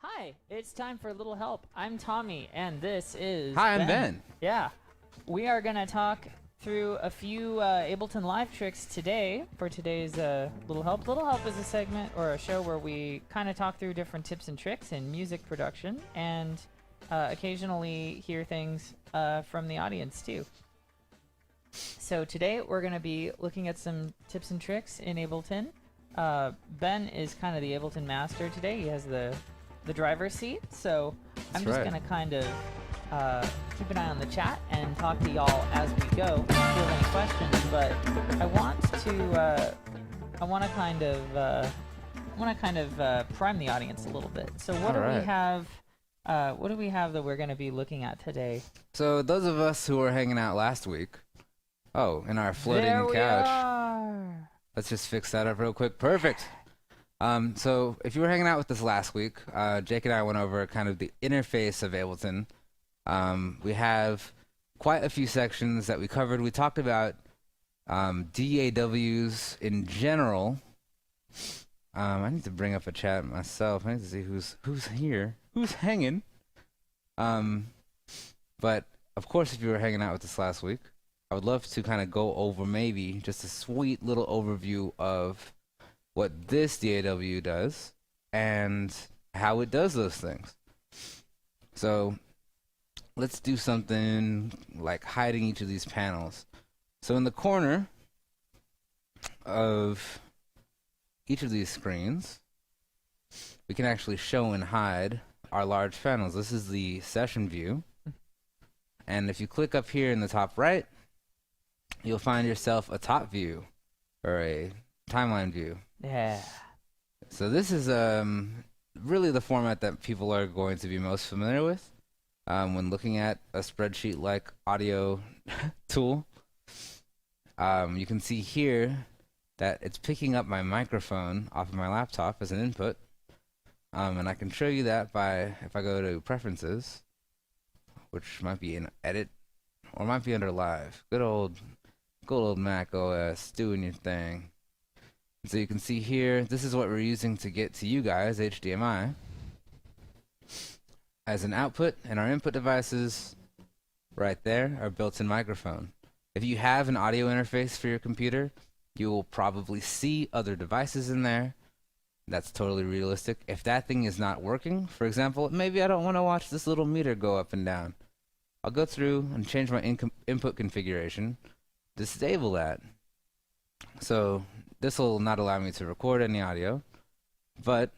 Hi, it's time for a little help. I'm Tommy, and this is Hi, I'm Ben. Yeah, we are gonna talk through a few Ableton Live tricks today for today's little help. Little help is a segment or a show where we kind of talk through different tips and tricks in music production, and occasionally hear things from the audience too. So today we're gonna be looking at some tips and tricks in Ableton. Ben is kind of the Ableton master today. He has the driver's seat, so I'm just gonna kind of keep an eye on the chat and talk to y'all as we go. If you have any questions, but I want to kind of prime the audience a little bit. So what do we have? What do we have that we're going to be looking at today? So those of us who were hanging out last week, in our floating there we couch. Are. Let's just fix that up real quick. Perfect. So if you were hanging out with us last week, Jake and I went over kind of the interface of Ableton. We have quite a few sections that we covered. We talked about DAWs in general. I need to bring up a chat myself. I need to see who's here, who's hanging. But of course, if you were hanging out with us last week, I would love to kind of go over maybe just a sweet little overview of what this DAW does and how it does those things. So let's do something like hiding each of these panels. So in the corner of each of these screens, we can actually show and hide our large panels. This is the session view. And if you click up here in the top right, you'll find yourself a top view or a timeline view. Yeah. So this is really the format that people are going to be most familiar with when looking at a spreadsheet-like audio tool. You can see here that it's picking up my microphone off of my laptop as an input. And I can show you that by, if I go to Preferences, which might be in Edit, or might be under Live. Good old Mac OS, doing your thing. So you can see here, this is what we're using to get to you guys, HDMI, as an output, and our input devices right there are built-in microphone. If you have an audio interface for your computer, you will probably see other devices in there. That's totally realistic. If that thing is not working, for example, maybe I don't want to watch this little meter go up and down. I'll go through and change my input configuration, disable that. So this will not allow me to record any audio, but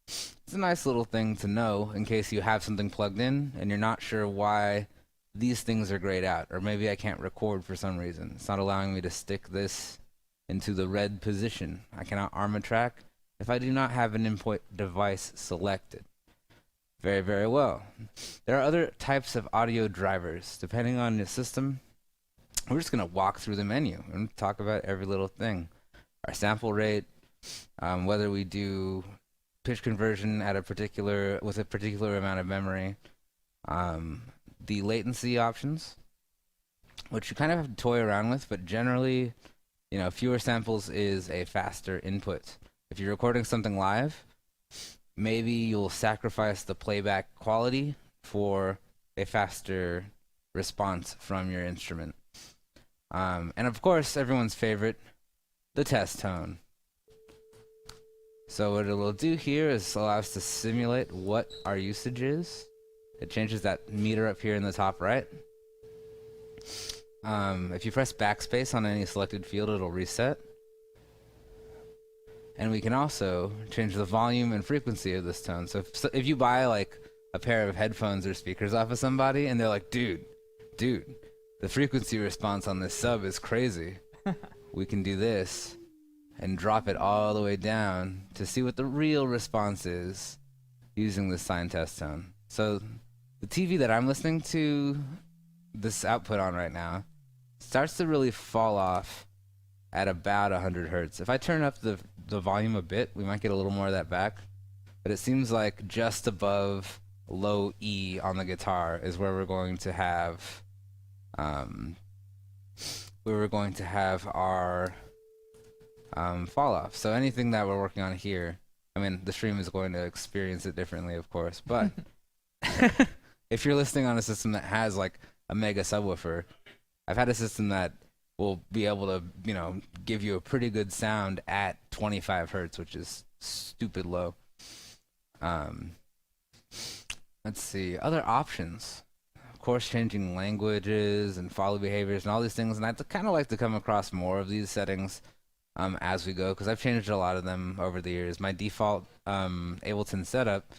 it's a nice little thing to know in case you have something plugged in and you're not sure why these things are grayed out, or maybe I can't record for some reason. It's not allowing me to stick this into the red position. I cannot arm a track if I do not have an input device selected. Very, very well. There are other types of audio drivers. Depending on the system, we're just going to walk through the menu and talk about every little thing. Our sample rate, whether we do pitch conversion at with a particular amount of memory, the latency options, which you kind of have to toy around with, but generally, fewer samples is a faster input. If you're recording something live, maybe you'll sacrifice the playback quality for a faster response from your instrument. And of course, everyone's favorite, the test tone. So what it will do here is allow us to simulate what our usage is. It changes that meter up here in the top right. If you press backspace on any selected field, it'll reset. And we can also change the volume and frequency of this tone. So if you buy like a pair of headphones or speakers off of somebody and they're like, dude, the frequency response on this sub is crazy. We can do this and drop it all the way down to see what the real response is using this sine test tone. So the TV that I'm listening to this output on right now starts to really fall off at about 100 hertz. If I turn up the volume a bit, we might get a little more of that back. But it seems like just above low E on the guitar is where we're going to have our fall off. So anything that we're working on here I mean, the stream is going to experience it differently, of course, but if you're listening on a system that has like a mega subwoofer, I've had a system that will be able to, give you a pretty good sound at 25 hertz, which is stupid low. Let's see, other options. Of course, changing languages and follow behaviors and all these things, and I'd kind of like to come across more of these settings as we go, because I've changed a lot of them over the years. My default Ableton setup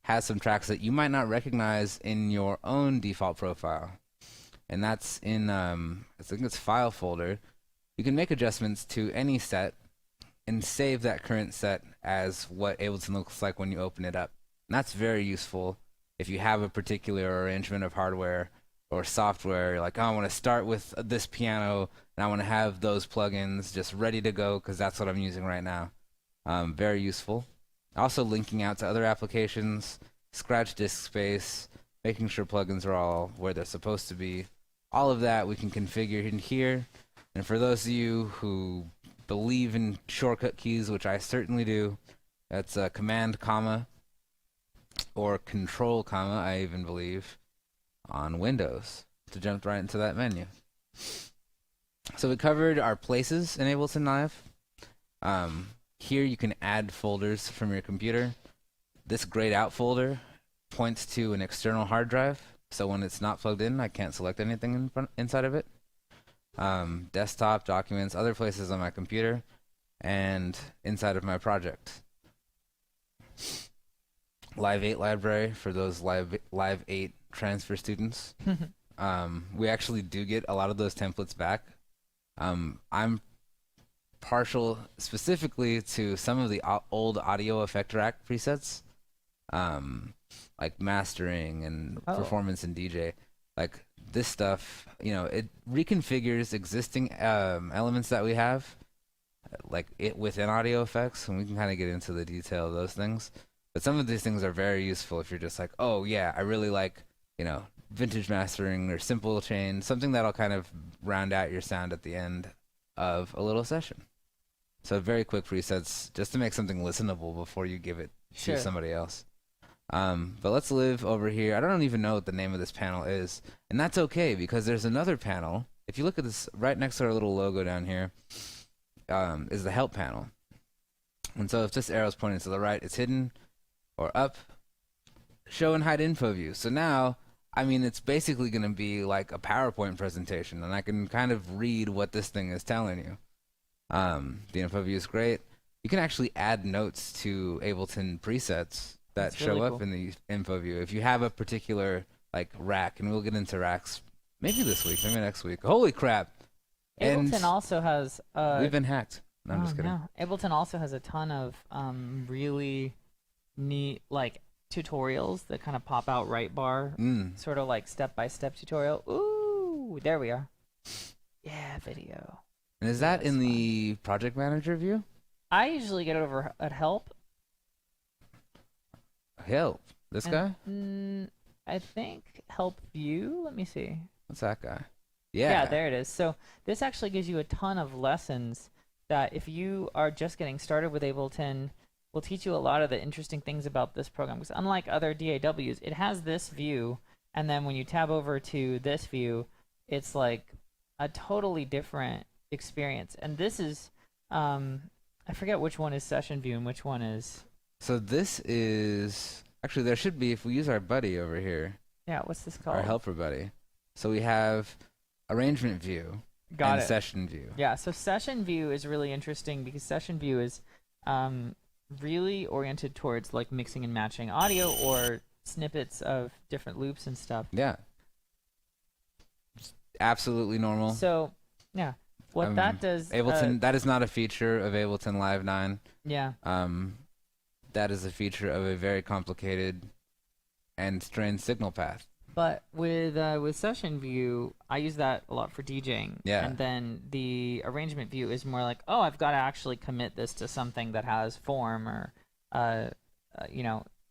has some tracks that you might not recognize in your own default profile, and that's in I think it's file folder. You can make adjustments to any set and save that current set as what Ableton looks like when you open it up. And that's very useful if you have a particular arrangement of hardware or software. You're like, oh, I want to start with this piano and I want to have those plugins just ready to go because that's what I'm using right now. Very useful. Also linking out to other applications, scratch disk space, making sure plugins are all where they're supposed to be. All of that we can configure in here. And for those of you who believe in shortcut keys, which I certainly do, that's Command, comma, or Control, comma, I even believe, on Windows to jump right into that menu. So we covered our places in Ableton Live. Here you can add folders from your computer. This grayed out folder points to an external hard drive, so when it's not plugged in, I can't select anything inside of it. Desktop, documents, other places on my computer, and inside of my project. Live 8 library for those Live 8 transfer students. We actually do get a lot of those templates back. I'm partial specifically to some of the old audio effect rack presets, like mastering and performance and DJ. Like this stuff, it reconfigures existing elements that we have, like it within audio effects, and we can kind of get into the detail of those things. But some of these things are very useful if you're just like, oh yeah, I really like, vintage mastering or simple chain, something that'll kind of round out your sound at the end of a little session. So very quick presets just to make something listenable before you give it to somebody else. But let's live over here. I don't even know what the name of this panel is, and that's okay because there's another panel. If you look at this right next to our little logo down here, is the help panel. And so if this arrow is pointing to the right, it's hidden, or up, show and hide info view. So now, it's basically going to be like a PowerPoint presentation, and I can kind of read what this thing is telling you. The info view is great. You can actually add notes to Ableton presets that show up in the info view. If you have a particular rack, and we'll get into racks maybe this week, maybe next week. Holy crap! Ableton also has we've been hacked. No, I'm just kidding. No. Ableton also has a ton of really neat tutorials that kind of pop out right bar, sort of like step-by-step tutorial. Ooh, there we are. Yeah, video. And is that in the project manager view? I usually get it over at help. Help? This guy? I think help view. Let me see. What's that guy? Yeah, there it is. So this actually gives you a ton of lessons that if you are just getting started with Ableton, will teach you a lot of the interesting things about this program. Because unlike other DAWs, it has this view, and then when you tab over to this view, it's like a totally different experience. And this is, I forget which one is session view and which one is... So this is... Actually, there should be, if we use our buddy over here. Yeah, what's this called? Our helper buddy. So we have arrangement view and session view. Yeah, so session view is really interesting because session view is really oriented towards mixing and matching audio or snippets of different loops and stuff. Yeah. Absolutely normal. So, yeah. What that does... Ableton, that is not a feature of Ableton Live 9. Yeah. That is a feature of a very complicated and strange signal path. But with session view, I use that a lot for DJing. Yeah. And then the arrangement view is more like, oh, I've got to actually commit this to something that has form or,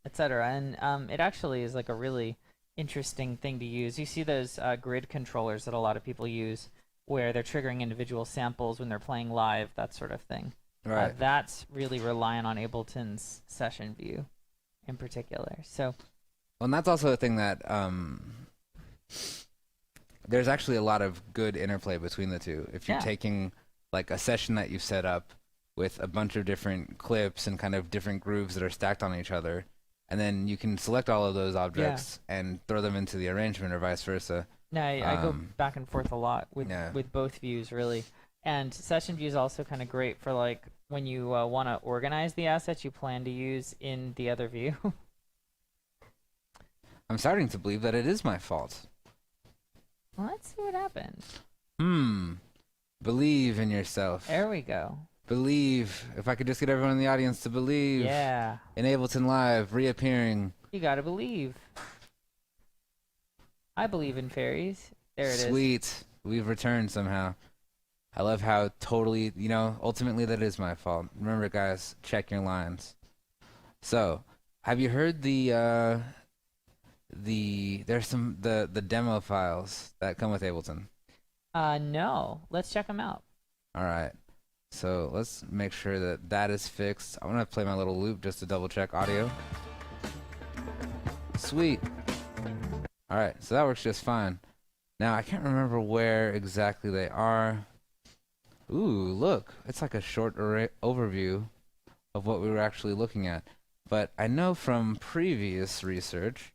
etc. And it actually is a really interesting thing to use. You see those grid controllers that a lot of people use where they're triggering individual samples when they're playing live, that sort of thing. Right. That's really relying on Ableton's session view in particular. So, Well, and that's also a thing that there's actually a lot of good interplay between the two. If you're Yeah. taking like a session that you've set up with a bunch of different clips and kind of different grooves that are stacked on each other, and then you can select all of those objects and throw them into the arrangement or vice versa. no, I go back and forth a lot Yeah. with both views, really. And session view is also kind of great for like when you want to organize the assets you plan to use in the other view. I'm starting to believe that it is my fault. Well, let's see what happens. Believe in yourself. There we go. Believe. If I could just get everyone in the audience to believe. Yeah. In Ableton Live, reappearing. You gotta believe. I believe in fairies. There it is. Sweet. We've returned somehow. I love how totally, ultimately that is my fault. Remember, guys, check your lines. So, have you heard the demo files that come with Ableton? No. Let's check them out. All right. So let's make sure that that is fixed. I'm gonna play my little loop just to double check audio. Sweet. All right, so that works just fine. Now I can't remember where exactly they are. Ooh, look, it's like a short overview of what we were actually looking at. But I know from previous research,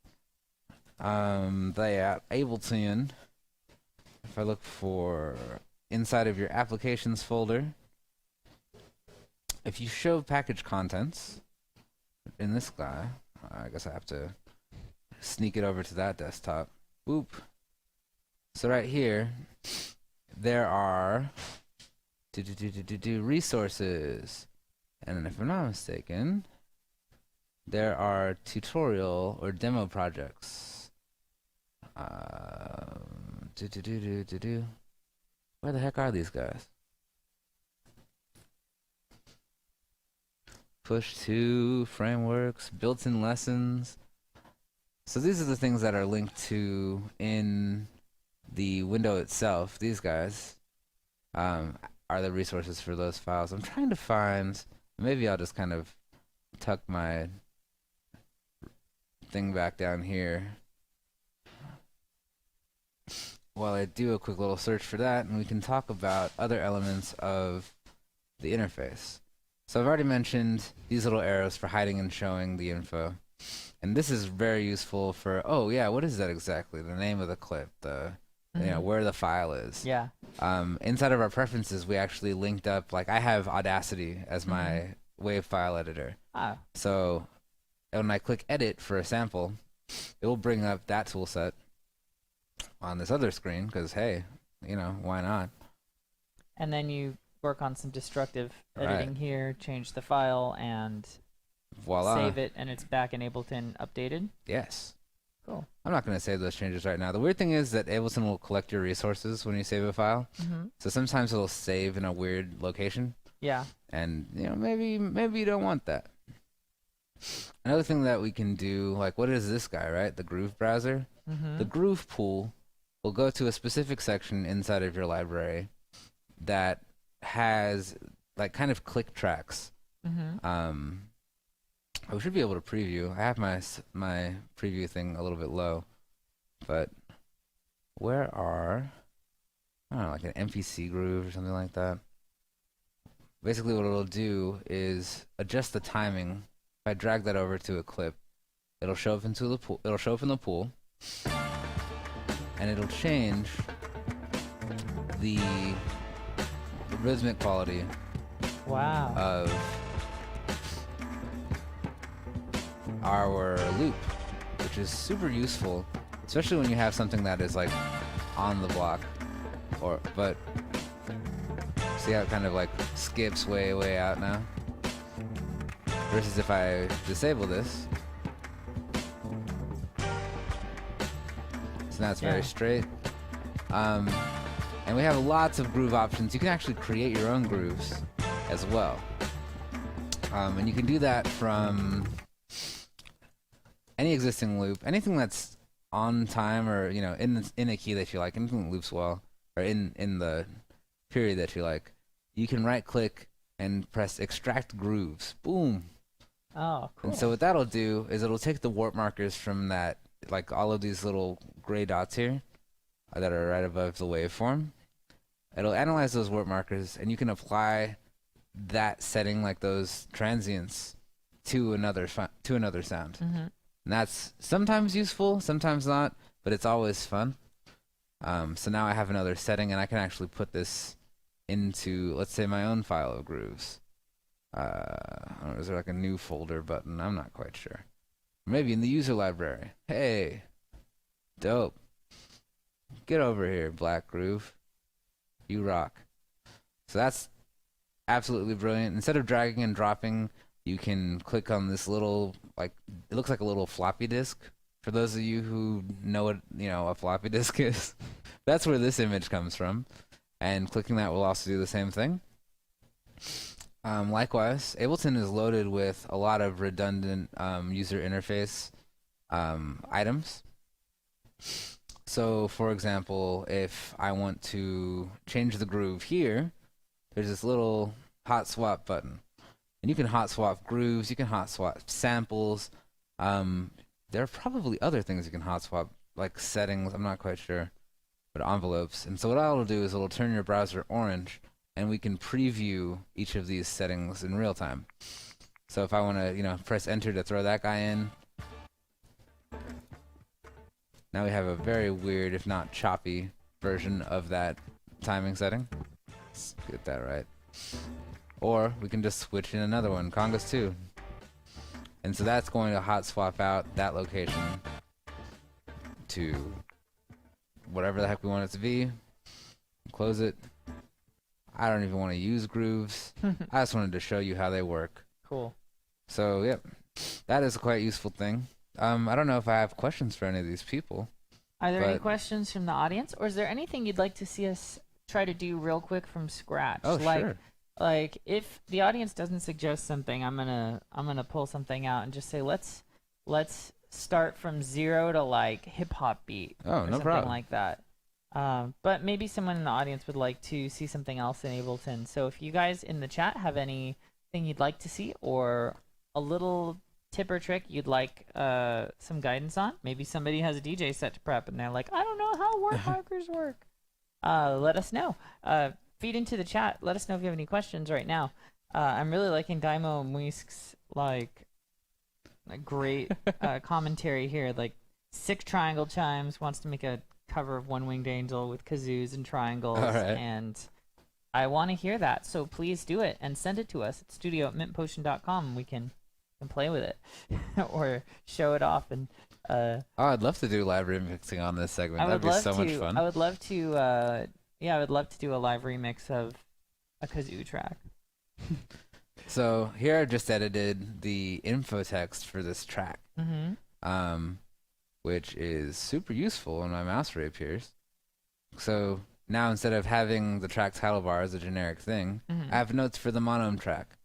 Ableton, if I look for inside of your applications folder, if you show package contents in this guy, I guess I have to sneak it over to that desktop. Boop. So right here, there are resources, and if I'm not mistaken, there are tutorial or demo projects. Where the heck are these guys? Push to frameworks, built-in lessons. So these are the things that are linked to in the window itself. These guys are the resources for those files. I'm trying to find, maybe I'll just kind of tuck my thing back down here while I do a quick little search for that, and we can talk about other elements of the interface. So I've already mentioned these little arrows for hiding and showing the info. And this is very useful for, oh yeah, what is that exactly? The name of the clip, where the file is. Yeah. Inside of our preferences, we actually linked up, like I have Audacity as my WAV file editor. Ah. So when I click edit for a sample, it will bring up that tool set on this other screen, because hey, why not? And then you work on some destructive editing here, change the file, and voila, save it, and it's back in Ableton updated. Yes. Cool. I'm not going to save those changes right now. The weird thing is that Ableton will collect your resources when you save a file. So sometimes it'll save in a weird location. Yeah. And maybe you don't want that. Another thing that we can do, like what is this guy, right? The Groove browser. The Groove pool will go to a specific section inside of your library that has like kind of click tracks. We should be able to preview. I have my preview thing a little bit low, but where are, I don't know, like an MPC groove or something like that. Basically what it'll do is adjust the timing. If I drag that over to a clip, it'll show up into the pool. It'll show up in the pool, and it'll change the rhythmic quality of our loop, which is super useful, especially when you have something that is like on the block, but see how it kind of like skips way out now, versus if I disable this, so now it's very straight. And we have lots of groove options. You can actually create your own grooves as well, and you can do that from any existing loop, anything that's on time or in a key that you like, anything that loops well, or in the period that you like. You can right click and press extract grooves. Boom. Oh, cool. And so what that'll do is it'll take the warp markers from that, like all of these little gray dots here that are right above the waveform. It'll analyze those warp markers, and you can apply that setting, like those transients, to another sound. Mm-hmm. And that's sometimes useful, sometimes not, but it's always fun. So now I have another setting, and I can actually put this into, let's say, my own file of grooves. I don't know, is there like a new folder button? I'm not quite sure. Maybe in the user library. Hey, dope. Get over here, Black Groove. You rock. So that's absolutely brilliant. Instead of dragging and dropping, you can click on this little, like, it looks like a little floppy disk. For those of you who know what, a floppy disk is, that's where this image comes from. And clicking that will also do the same thing. Likewise, Ableton is loaded with a lot of redundant user interface items. So, for example, if I want to change the groove here, there's this little hot swap button. And you can hot swap grooves, you can hot swap samples. There are probably other things you can hot swap, like settings, I'm not quite sure, but envelopes. And so what it'll do is it'll turn your browser orange, and we can preview each of these settings in real time. So if I want to, press enter to throw that guy in, now we have a very weird, if not choppy, version of that timing setting. Let's get that right. Or we can just switch in another one, Congas 2. And so that's going to hot swap out that location to whatever the heck we want it to be. Close it. I don't even want to use grooves. I just wanted to show you how they work. Cool. So, yep. That is a quite useful thing. I don't know if I have questions for any of these people. Are there any questions from the audience, or is there anything you'd like to see us try to do real quick from scratch? Oh, sure. Like if the audience doesn't suggest something, I'm gonna pull something out and just say let's start from 0 to like hip hop beat. Oh, or no something problem. like that. But maybe someone in the audience would like to see something else in Ableton. So if you guys in the chat have anything you'd like to see, or a little tip or trick you'd like some guidance on, maybe somebody has a DJ set to prep and they're like, I don't know how warp markers work. Let us know. Feed into the chat. Let us know if you have any questions right now. I'm really liking Daimo Muisk's like great commentary here. Like 6 triangle chimes, wants to make a cover of One Winged Angel with kazoos and triangles. All right. And I want to hear that, so please do it and send it to us at studio@mintpotion.com. We can play with it or show it off. And I'd love to do live remixing on this segment. That'd be so much fun. I would love to. I would love to do a live remix of a kazoo track. So here I've just edited the info text for this track, which is super useful when my mouse reappears. So now instead of having the track title bar as a generic thing, I have notes for the monome track.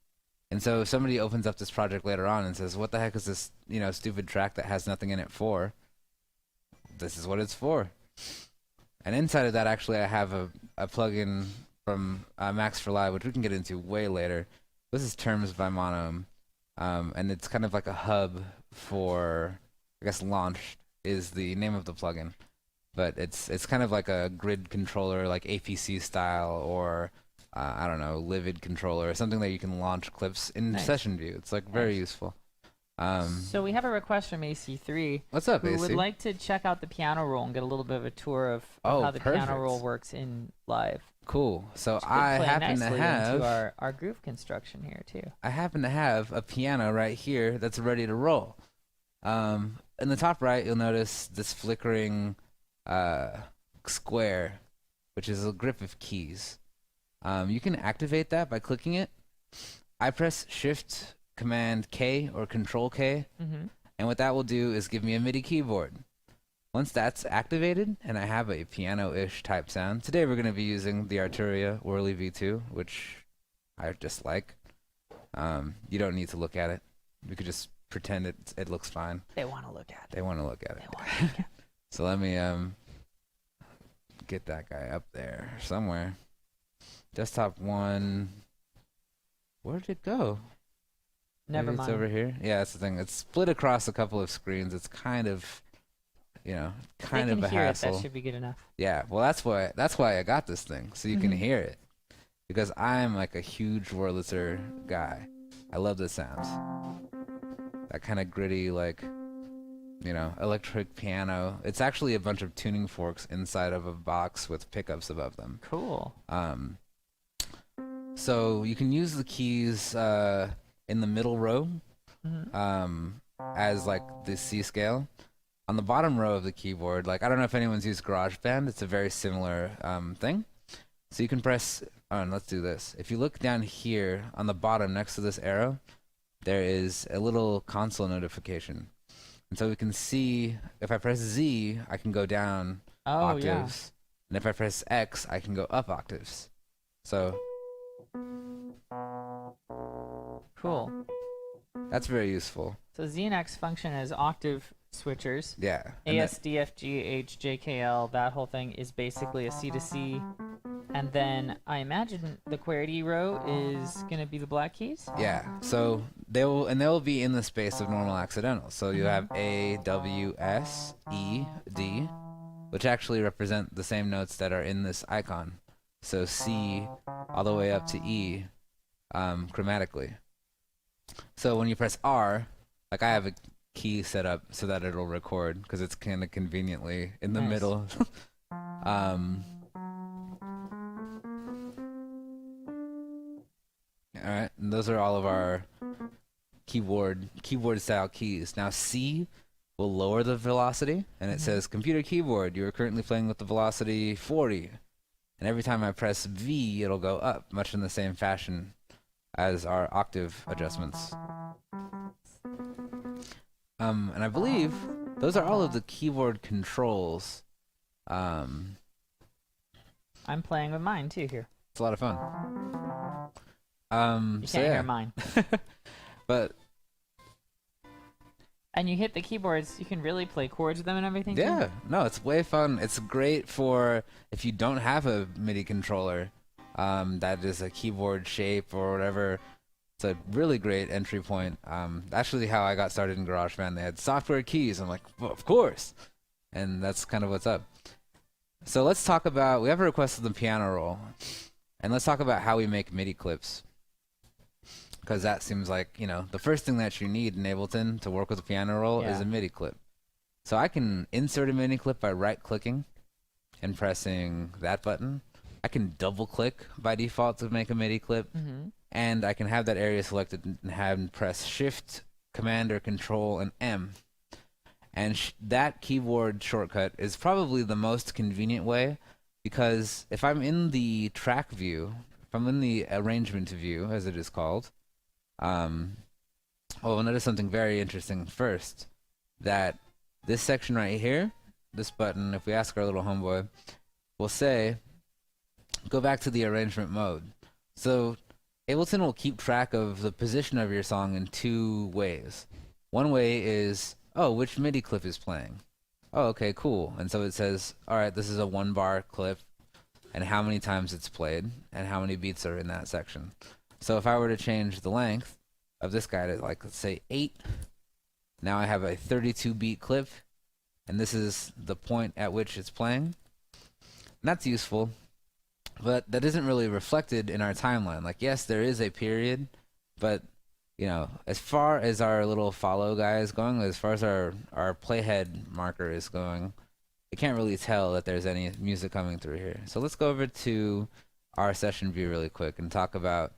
And so if somebody opens up this project later on and says, what the heck is this, stupid track that has nothing in it for? This is what it's for. And inside of that, actually, I have a plugin from Max for Live, which we can get into way later. This is Terms by Monome, and it's kind of like a hub for, I guess, Launched is the name of the plugin. But it's kind of like a grid controller, like APC style, or I don't know, Livid controller, or something that you can launch clips in session view. It's like very useful. So we have a request from AC3. What's up, who AC? would like to check out the piano roll and get a little bit of a tour of how the piano roll works in live. Cool. So I happen to have into our groove construction here too. I happen to have a piano right here that's ready to roll. In the top right, you'll notice this flickering square, which is a grip of keys. You can activate that by clicking it. I press Shift Command K or Control K, and what that will do is give me a MIDI keyboard. Once that's activated and I have a piano-ish type sound, today we're going to be using the Arturia Whirly V2, which I just like. You don't need to look at it. You could just pretend it looks fine. They want to look at it. They want to look at it. So let me get that guy up there somewhere. Desktop 1. Where did it go? Never Maybe mind. it's over here. Yeah, that's the thing. It's split across a couple of screens. It's kind of, They kind can of a hear hassle. it. That should be good enough. Yeah, well, that's why I got this thing, so you can Mhm. hear it. Because I'm like a huge Wurlitzer guy. I love the sounds. That kind of gritty, like, electric piano. It's actually a bunch of tuning forks inside of a box with pickups above them. Cool. So you can use the keys in the middle row Mhm. as like the C scale. On the bottom row of the keyboard, like I don't know if anyone's used GarageBand, it's a very similar thing. So you can press, and let's do this. If you look down here on the bottom next to this arrow, there is a little console notification. And so we can see if I press Z, I can go down Oh, yeah. octaves. And if I press X, I can go up octaves. So Cool. that's very useful. So Z and X function as octave switchers. Yeah. A, S, D, F, G, H, J, K, L, that whole thing is basically a C to C. And then I imagine the QWERTY row is going to be the black keys? Yeah. So they'll be in the space of normal accidentals. So you have A, W, S, E, D, which actually represent the same notes that are in this icon. So C all the way up to E chromatically. So when you press R, like I have a key set up so that it'll record because it's kind of conveniently in the Nice. middle. All right, and those are all of our keyboard style keys. Now C will lower the velocity, and it says computer keyboard, you are currently playing with the velocity 40. And every time I press V, it'll go up, much in the same fashion as our octave adjustments. And I believe those are all of the keyboard controls. I'm playing with mine too here. It's a lot of fun. You So can't yeah, hear mine. but And you hit the keyboards, you can really play chords with them and everything too? yeah, no, it's way fun. It's great for if you don't have a MIDI controller that is a keyboard shape or whatever. It's a really great entry point. Actually, how I got started in GarageBand, they had software keys. I'm like, well, of course, and that's kind of what's up. So let's talk about. We have a request of the piano roll, and let's talk about how we make MIDI clips. Because that seems like, the first thing that you need in Ableton to work with a piano roll is Yeah. a MIDI clip. So I can insert a MIDI clip by right-clicking and pressing that button. I can double-click by default to make a MIDI clip. And I can have that area selected and press Shift, Command, or Control, and M. And that keyboard shortcut is probably the most convenient way because if I'm in the track view, if I'm in the arrangement view, as it is called, we'll notice something very interesting first, that this section right here, this button, if we ask our little homeboy, will say, go back to the arrangement mode. So Ableton will keep track of the position of your song in two ways. One way is, oh, which MIDI clip is playing? Oh, okay, cool. And so it says, all right, this is a 1-bar clip, and how many times it's played, and how many beats are in that section. So if I were to change the length of this guy to, like, let's say 8, now I have a 32-beat clip, and this is the point at which it's playing. And that's useful, but that isn't really reflected in our timeline. Like, yes, there is a period, but, as far as our little follow guy is going, as far as our playhead marker is going, you can't really tell that there's any music coming through here. So let's go over to our session view really quick and talk about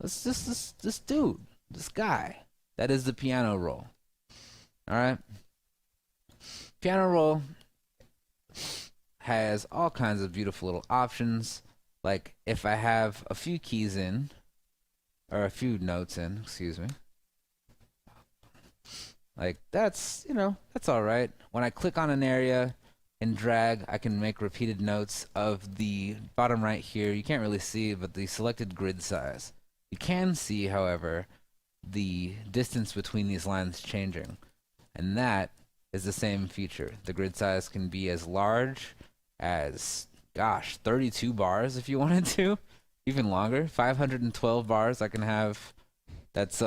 this dude, this guy. That is the piano roll. All right? Piano roll has all kinds of beautiful little options. Like if I have a few keys in, or a few notes in, excuse me. Like that's all right. When I click on an area and drag, I can make repeated notes of the bottom right here. You can't really see, but the selected grid size. You can see, however, the distance between these lines changing. And that is the same feature. The grid size can be as large as, 32 bars if you wanted to. even longer. 512 bars I can have. That's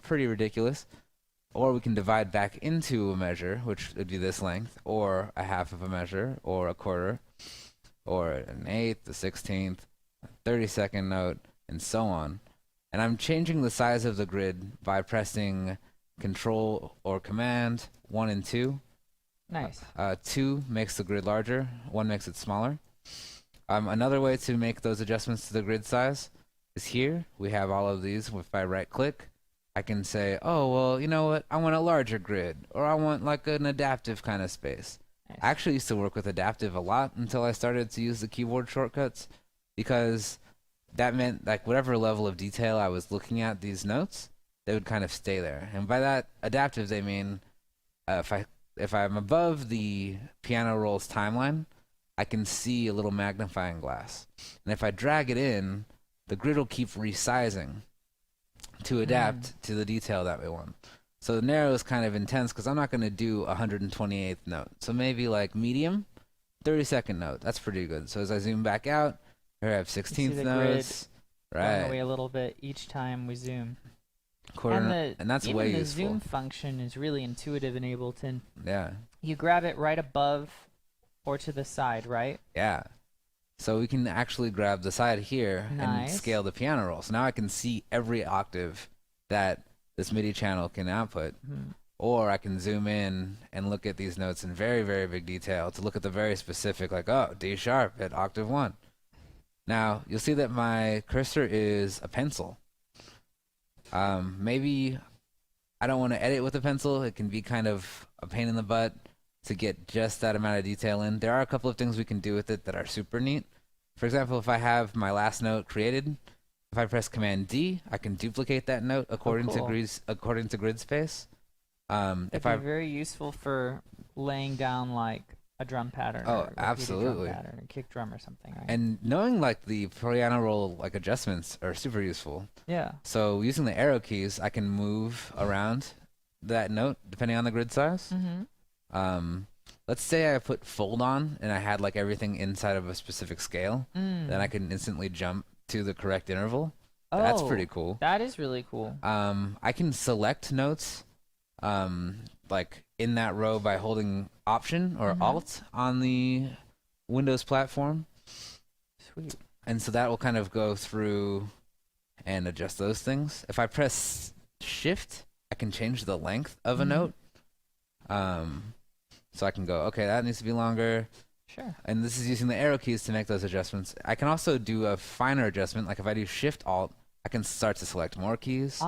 pretty ridiculous. Or we can divide back into a measure, which would be this length, or a half of a measure, or a quarter, or an eighth, a 16th, 30-second note, and so on. And I'm changing the size of the grid by pressing Control or Command 1 and 2. Nice. 2 makes the grid larger, 1 makes it smaller. Another way to make those adjustments to the grid size is here. We have all of these. If I right-click, I can say, oh, well, you know what? I want a larger grid, or I want like an adaptive kind of space. Nice. I actually used to work with adaptive a lot until I started to use the keyboard shortcuts, because that meant like whatever level of detail I was looking at these notes, they would kind of stay there. And by that adaptive, they mean if I'm above the piano roll's timeline, I can see a little magnifying glass. And if I drag it in, the grid will keep resizing to adapt to the detail that we want. So the narrow is kind of intense because I'm not going to do 128th note. So maybe like medium, 30-second note. That's pretty good. So as I zoom back out, here I have 16th notes. Right. Right. Away a little bit each time we zoom. And that's way even the useful. zoom function is really intuitive in Ableton. Yeah. You grab it right above or to the side, right? Yeah. So we can actually grab the side here and Nice. scale the piano roll. So now I can see every octave that this MIDI channel can output. Or I can zoom in and look at these notes in very, very big detail to look at the very specific, like, oh, D sharp at octave 1. Now, you'll see that my cursor is a pencil. Maybe I don't want to edit with a pencil. It can be kind of a pain in the butt to get just that amount of detail in. There are a couple of things we can do with it that are super neat. For example, if I have my last note created, if I press Command D, I can duplicate that note according cool. to grid space. It'd be very useful for laying down like a drum pattern. Oh, or a absolutely. drum pattern, or kick drum or something. Right? And knowing like the piano roll like adjustments are super useful. Yeah. So using the arrow keys, I can move around that note depending on the grid size. Let's say I put fold on and I had like everything inside of a specific scale, then I can instantly jump to the correct interval. That's pretty cool. That is really cool. I can select notes like in that row by holding Option or Alt on the Windows platform. Sweet. And so that will kind of go through and adjust those things. If I press Shift, I can change the length of a note. So I can go, okay, that needs to be longer. Sure. And this is using the arrow keys to make those adjustments. I can also do a finer adjustment. Like if I do Shift Alt, I can start to select more keys.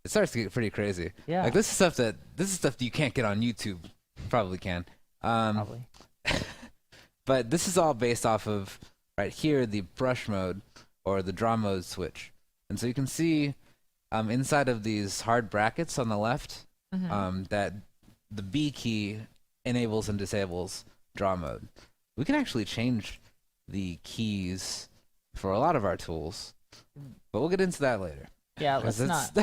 It starts to get pretty crazy. Yeah. Like this is stuff that you can't get on YouTube. Probably can. Probably. But this is all based off of right here the brush mode or the draw mode switch. And so you can see inside of these hard brackets on the left that the B key enables and disables draw mode. We can actually change the keys for a lot of our tools, but we'll get into that later. Yeah, let's not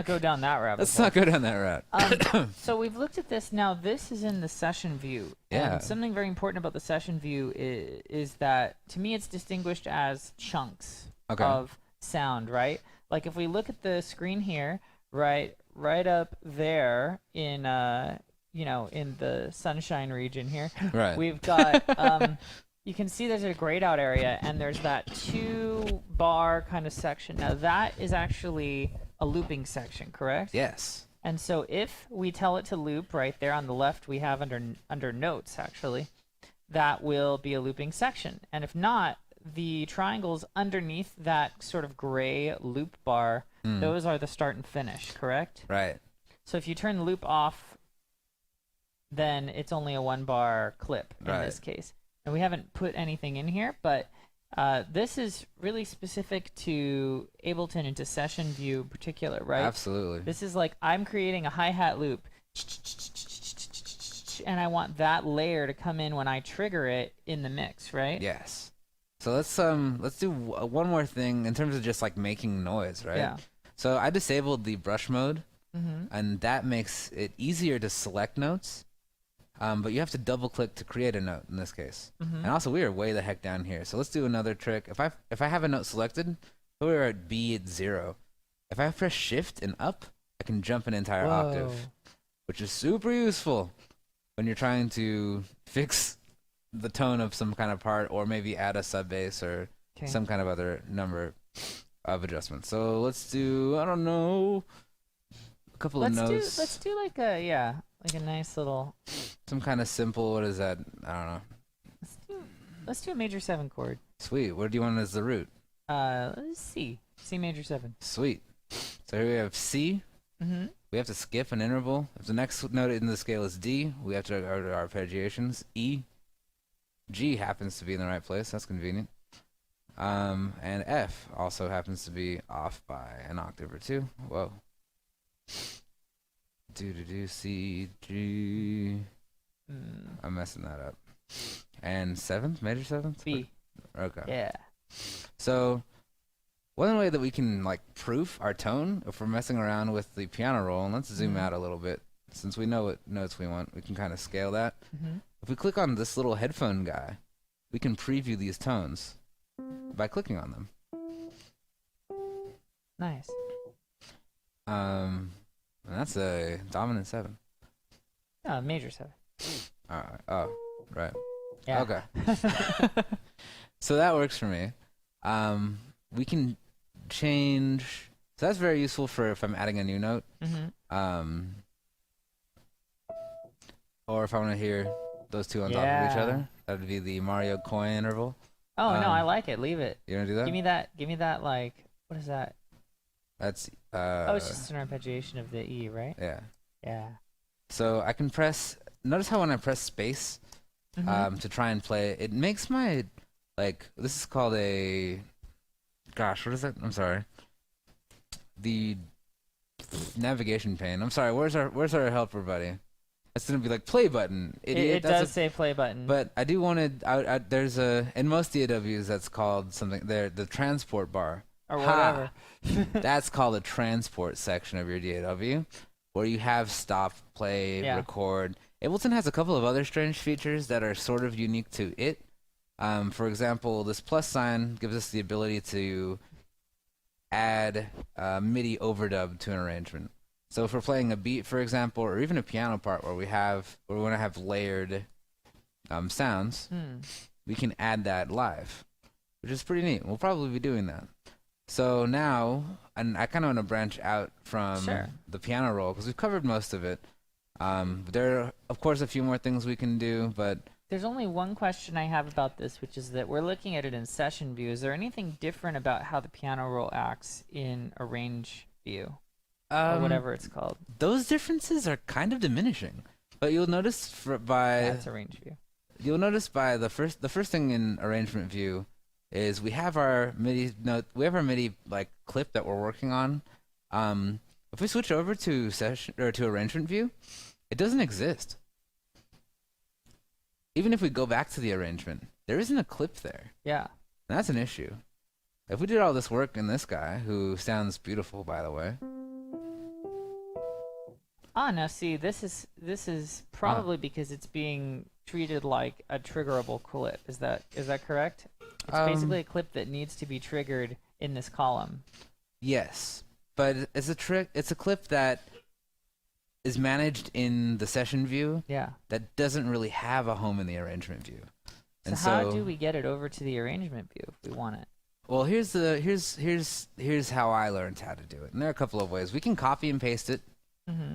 go down that rabbit hole. Let's not go down that route. So we've looked at this. Now this is in the session view. Yeah. And something very important about the session view is that, to me, it's distinguished as chunks of sound, right? Like if we look at the screen here, right up there in in the sunshine region here, Right. we've got you can see there's a grayed out area and there's that 2-bar kind of section. Now that is actually a looping section, correct? Yes. And so if we tell it to loop right there on the left, we have under notes actually, that will be a looping section. And if not, the triangles underneath that sort of gray loop bar, those are the start and finish, correct? Right. So if you turn the loop off, then it's only a 1-bar clip in this case. And we haven't put anything in here, but this is really specific to Ableton and to session view in particular, right? Absolutely. This is like I'm creating a hi-hat loop, and I want that layer to come in when I trigger it in the mix, right? Yes. So let's do one more thing in terms of just like making noise, right? Yeah. So I disabled the brush mode, and that makes it easier to select notes. but you have to double click to create a note in this case. Mm-hmm. And also we are way the heck down here. So let's do another trick. If I have a note selected, we're at B at 0. If I press shift and up, I can jump an entire octave, which is super useful when you're trying to fix the tone of some kind of part, or maybe add a sub bass or some kind of other number of adjustments. So let's do, I don't know, a couple of notes. Let's do like a nice little. Some kind of simple. What is that? I don't know. Let's do a major 7 chord. Sweet. What do you want as the root? Let's C major 7. Sweet. So here we have C. Mm-hmm. We have to skip an interval. If the next note in the scale is D, we have to go to our arpeggiations. E. G happens to be in the right place. That's convenient. And F also happens to be off by an octave or two. Whoa. Do C G. I'm messing that up. And 7th, major 7th? B. Okay. Yeah. So one way that we can like proof our tone if we're messing around with the piano roll, and let's zoom out a little bit since we know what notes we want, we can kind of scale that. If we click on this little headphone guy, we can preview these tones by clicking on them. Nice. And that's a dominant 7. Major 7. Oh, right. Yeah. Okay. So that works for me. We can change. So that's very useful for if I'm adding a new note. Or if I want to hear those two on top of each other. That would be the Mario coin interval. Oh, no, I like it. Leave it. You want to do that? Give me that, like, what is that? That's, it's just an arpeggiation of the E, right? Yeah. Yeah. So I can press, notice how when I press space to try and play, it makes my, like, this is called a, gosh, what is that? I'm sorry. The navigation pane. I'm sorry, where's our helper buddy? That's gonna be like play button, idiot. It does say play button. But I do want to. There's in most DAWs that's called something. The transport bar or whatever. That's called a transport section of your DAW, where you have stop, play, record. Ableton has a couple of other strange features that are sort of unique to it. For example, this plus sign gives us the ability to add MIDI overdub to an arrangement. So if we're playing a beat, for example, or even a piano part where we want to have layered sounds, we can add that live, which is pretty neat. We'll probably be doing that. So now, and I kind of want to branch out from the piano roll because we've covered most of it. There are, of course, a few more things we can do, but there's only one question I have about this, which is that we're looking at it in session view. Is there anything different about how the piano roll acts in arrange view? Or whatever it's called. Those differences are kind of diminishing, but you'll notice that's arrange view. You'll notice by the first thing in arrangement view is we have our MIDI note. We have our MIDI like clip that we're working on. If we switch over to session or to arrangement view, it doesn't exist. Even if we go back to the arrangement, there isn't a clip there. Yeah, and that's an issue. If we did all this work in this guy, who sounds beautiful by the way. Now see, this is probably because it's being treated like a triggerable clip. Is that correct? It's basically a clip that needs to be triggered in this column. Yes, but it's a clip that is managed in the session view. Yeah. That doesn't really have a home in the arrangement view. And so how do we get it over to the arrangement view if we want it? Well, here's how I learned how to do it. And there are a couple of ways. We can copy and paste it.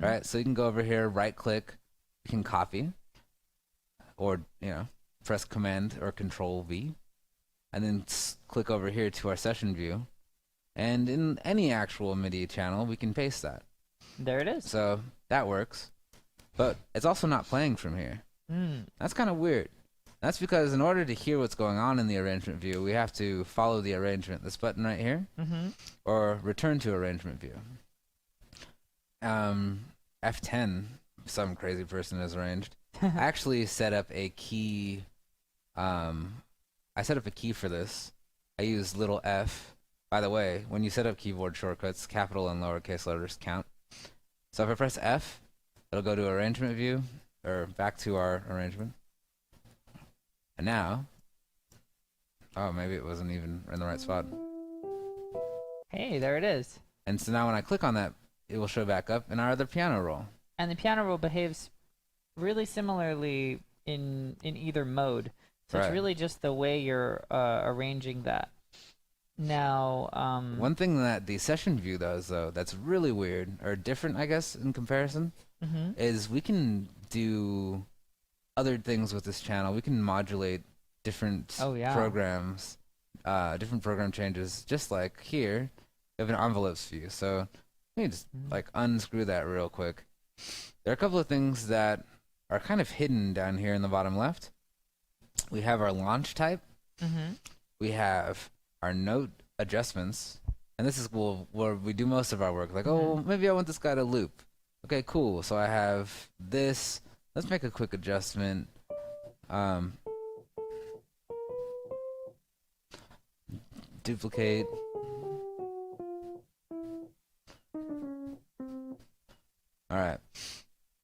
Right, so you can go over here, right click, you can copy, or press Command or Control V, and then click over here to our session view, and in any actual MIDI channel we can paste that. There it is. So that works, but it's also not playing from here. That's kind of weird. That's because in order to hear what's going on in the arrangement view, we have to follow the arrangement, this button right here, or return to arrangement view. F10, some crazy person has arranged. I actually set up a key. I set up a key for this. I use little f. By the way, when you set up keyboard shortcuts, capital and lowercase letters count. So if I press F, it'll go to arrangement view, back to our arrangement. And now, oh, maybe it wasn't even in the right spot. Hey, there it is. And so now when I click on that, it will show back up in our other piano roll. And the piano roll behaves really similarly in either mode. So it's really just the way you're arranging that. Now, one thing that the session view does, though, that's really weird, or different, I guess, in comparison, is we can do other things with this channel. We can modulate different programs, different program changes, just like here, we have an envelopes view. So let me just like unscrew that real quick. There are a couple of things that are kind of hidden down here in the bottom left. We have our launch type. We have our note adjustments, and this is where we do most of our work. Like, oh, maybe I want this guy to loop. Okay, cool. So I have this. Let's make a quick adjustment. Duplicate. All right.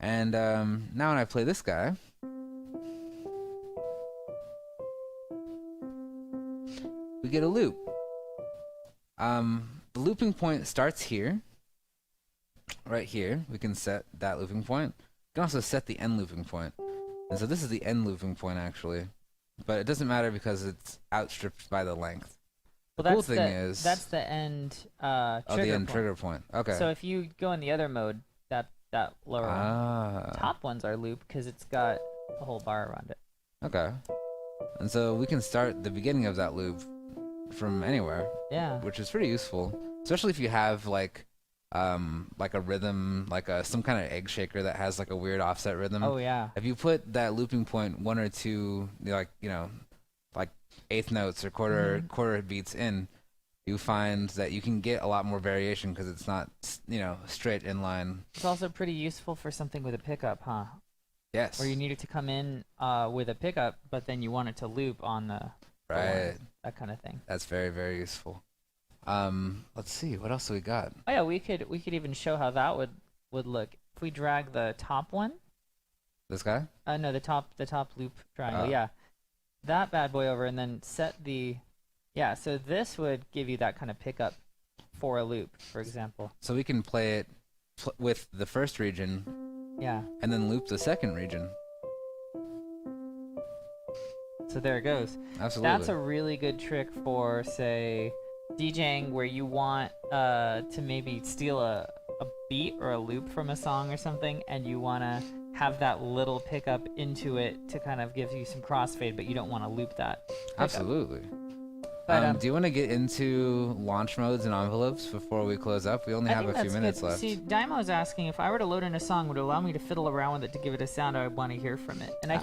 And now when I play this guy, we get a loop. The looping point starts here. Right here, we can set that looping point. We can also set the end looping point. And so this is the end looping point, actually. But it doesn't matter because it's outstripped by the length. Well, the cool thing is... That's the end trigger point. The end trigger point. Okay. So if you go in the other mode, that lower one, top ones are loop because it's got a whole bar around it. Okay. And so we can start the beginning of that loop from anywhere. Yeah. Which is pretty useful, especially if you have like a rhythm, like some kind of egg shaker that has like a weird offset rhythm. Oh yeah. If you put that looping point one or two, like eighth notes or quarter beats in, you find that you can get a lot more variation because it's not straight in line. It's also pretty useful for something with a pickup, huh? Yes. Where you need it to come in with a pickup, but then you want it to loop on the right. That kind of thing. That's very, very useful. Let's see, what else do we got? Oh yeah, we could even show how that would look if we drag the top one. This guy? No, the top loop triangle. Yeah, that bad boy over, and then set the. Yeah, so this would give you that kind of pickup for a loop, for example. So we can play it with the first region. Yeah. And then loop the second region. So there it goes. Absolutely. That's a really good trick for, say, DJing where you want to maybe steal a beat or a loop from a song or something, and you want to have that little pickup into it to kind of give you some crossfade, but you don't want to loop that pickup. Absolutely. But, do you want to get into launch modes and envelopes before we close up? We only have a few minutes left. See, Daimo's asking if I were to load in a song, would it allow me to fiddle around with it to give it a sound I want to hear from it? And I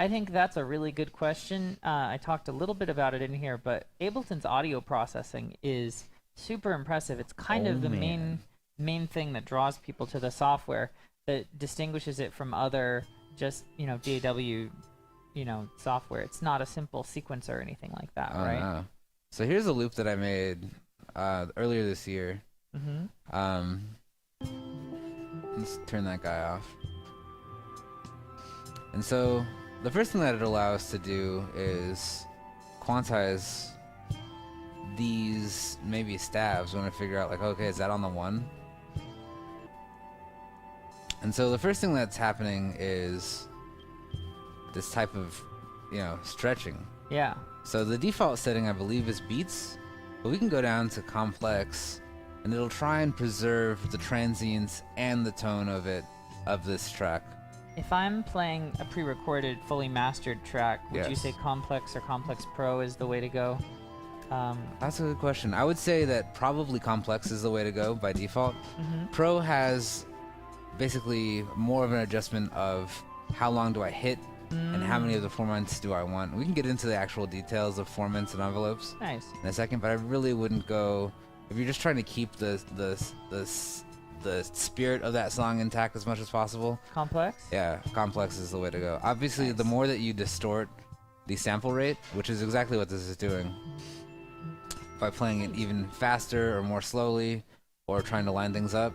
think that's a really good question. I talked a little bit about it in here, but Ableton's audio processing is super impressive. It's kind of the main thing that draws people to the software, that distinguishes it from other just DAW software. It's not a simple sequencer or anything like that, right? No. So here's a loop that I made earlier this year. Let's turn that guy off. And so the first thing that it allows us to do is quantize these maybe stabs. We want to figure out, like, okay, is that on the one? And so the first thing that's happening is this type of, stretching. Yeah. So the default setting, I believe, is beats, but we can go down to complex, and it'll try and preserve the transients and the tone of this track. If I'm playing a pre-recorded, fully mastered track, would you say complex or complex pro is the way to go? That's a good question. I would say that probably complex is the way to go by default. Pro has basically more of an adjustment of how long do I hit and how many of the formants do I want. We can get into the actual details of formants and envelopes in a second, but I really wouldn't go, if you're just trying to keep the spirit of that song intact as much as possible. Complex? Yeah, complex is the way to go. Obviously, the more that you distort the sample rate, which is exactly what this is doing, by playing it even faster or more slowly, or trying to line things up.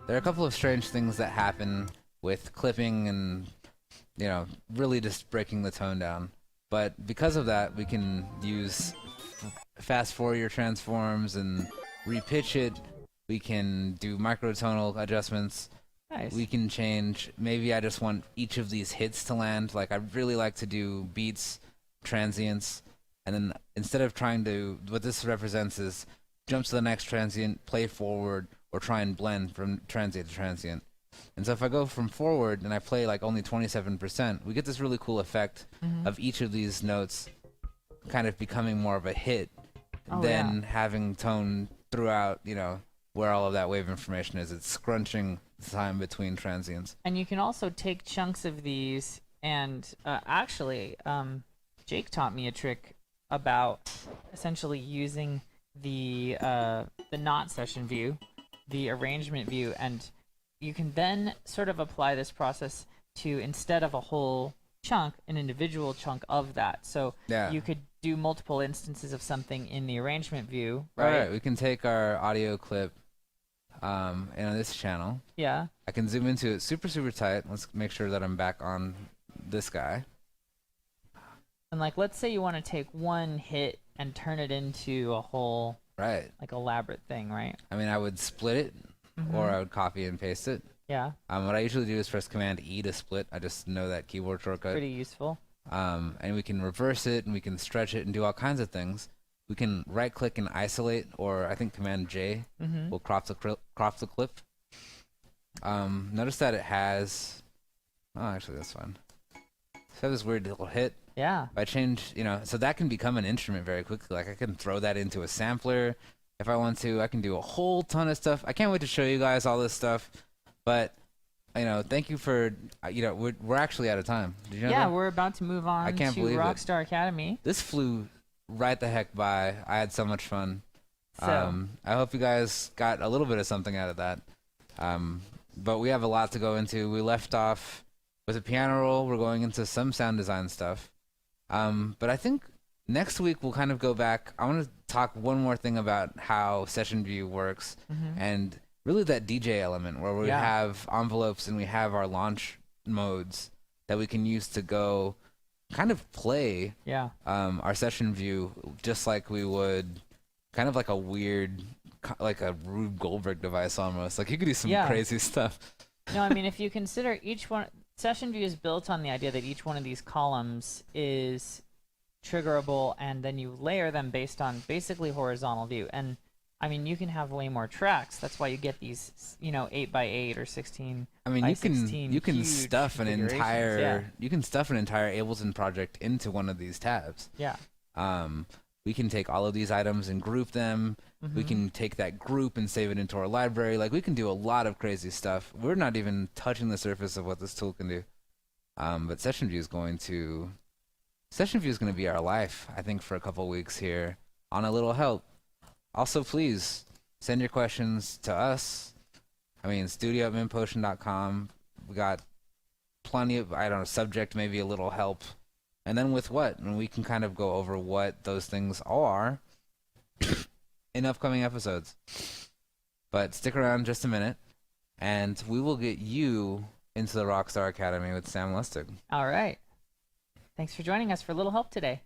There are a couple of strange things that happen with clipping and, you know, really just breaking the tone down. But because of that, we can use fast Fourier transforms and repitch it. We can do microtonal adjustments. Nice. We can change. Maybe I just want each of these hits to land. Like, I really like to do beats, transients, and then instead of trying to, what this represents is jump to the next transient, play forward, or try and blend from transient to transient. And so if I go from forward and I play like only 27%, we get this really cool effect of each of these notes kind of becoming more of a hit than having tone throughout, you know, where all of that wave information is. It's scrunching the time between transients. And you can also take chunks of these and actually, Jake taught me a trick about essentially using the not session view, the arrangement view, and you can then sort of apply this process to, instead of a whole chunk, an individual chunk of that. So you could do multiple instances of something in the arrangement view, right? Right. We can take our audio clip and on this channel. Yeah. I can zoom into it super, super tight. Let's make sure that I'm back on this guy. And like, let's say you want to take one hit and turn it into a whole, like, elaborate thing, right? I mean, I would split it, or I would copy and paste it. Yeah. What I usually do is press Command E to split. I just know that keyboard shortcut. Pretty useful. And we can reverse it, and we can stretch it, and do all kinds of things. We can right-click and isolate, or I think Command J will crop the clip. Notice that it has. Oh, actually, that's fine. So this weird little hit. Yeah. If I change, you know, so that can become an instrument very quickly. Like, I can throw that into a sampler if I want to. I can do a whole ton of stuff. I can't wait to show you guys all this stuff. But, you know, thank you for, you know, we're actually out of time. Did you know that? We're about to move on to Rockstar Academy. This flew right the heck by. I had so much fun. So, I hope you guys got a little bit of something out of that. But we have a lot to go into. We left off with a piano roll. We're going into some sound design stuff. But I think next week we'll kind of go back. I want to talk one more thing about how Session View works and really that DJ element where we have envelopes and we have our launch modes that we can use to go kind of play our Session View just like we would kind of like a weird, like a Rube Goldberg device almost. Like, you could do some crazy stuff. No, I mean, if you consider each one, Session View is built on the idea that each one of these columns is triggerable, and then you layer them based on basically horizontal view. And I mean, you can have way more tracks. That's why you get these, you know, 8x8 or 16. I mean, you can stuff an entire Ableton project into one of these tabs. Yeah. We can take all of these items and group them. We can take that group and save it into our library. Like, we can do a lot of crazy stuff. We're not even touching the surface of what this tool can do. But Session View is going to be our life, I think, for a couple weeks here on A Little Help. Also, please send your questions to us. I mean, studio@minpotion.com. We got plenty of, I don't know, subject, maybe a little help. And then with what? And we can kind of go over what those things are in upcoming episodes. But stick around just a minute, and we will get you into the Rockstar Academy with Sam Lustig. All right. Thanks for joining us for A Little Help today.